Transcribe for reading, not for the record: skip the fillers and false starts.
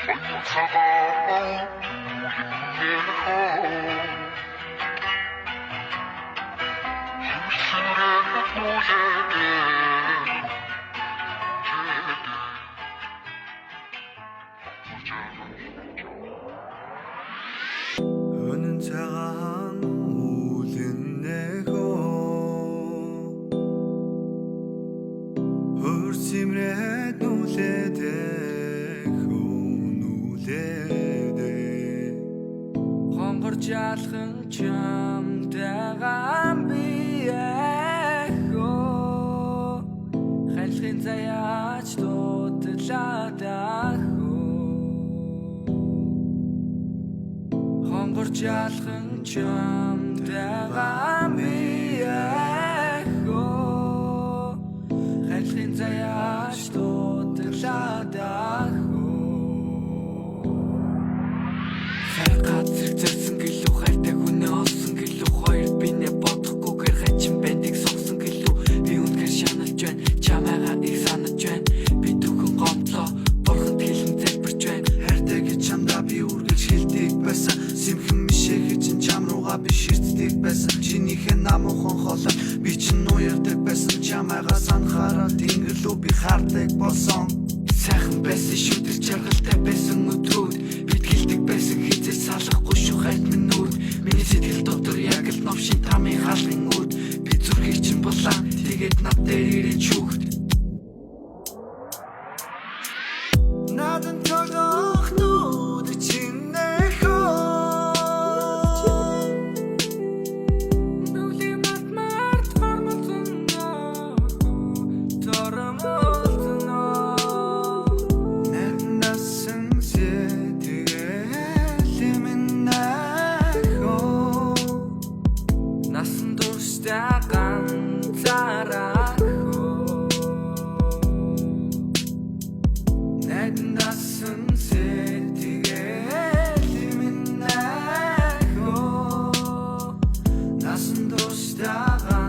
Өнөн цагаан үүлэнэхөө хөрсимрээд нүлэдэ хонгор жалхан чамтайгаан биехөө хайлхын заяач дутлаад хонгор жалхан чамтайгаан биехөө хайлхын заяач дутлаад хайргаад зэрэгцэрсэн гэлүү хайртай хүнээ олсон гэлүү хоёр бинэ бодохгүйгээр хачин бандыг согсон гэлүү би үнэхээр шаналж байна чамайгаа их санаж байна би түүхэн гомдлоо бурханд хэлэн залбирч байна хайртай гэж чамдаа би үргэлж хэлдэг байсан симхэн мишээ гэж чам руугаа би ширтдэг байсан чинийхээ намуухан холоо би чин уярдаг байсан чамайгаа санахаараа тэнгэр би хардаг болсон сайхан байсан шүтэр жаргалтай байсан өдрүүд бид гэлдэг байсан хизээ салахгүй шүү хайт минут миний сэтгэл дотор яг л новшин тамийн хаалгын үд би зүрхийг чин болоо тэгээд над дээр ирэн шүүхт надан тогох нүд чинэхөө насан туршдаа ганцаараа насан сэтгэл минь насан туршдаа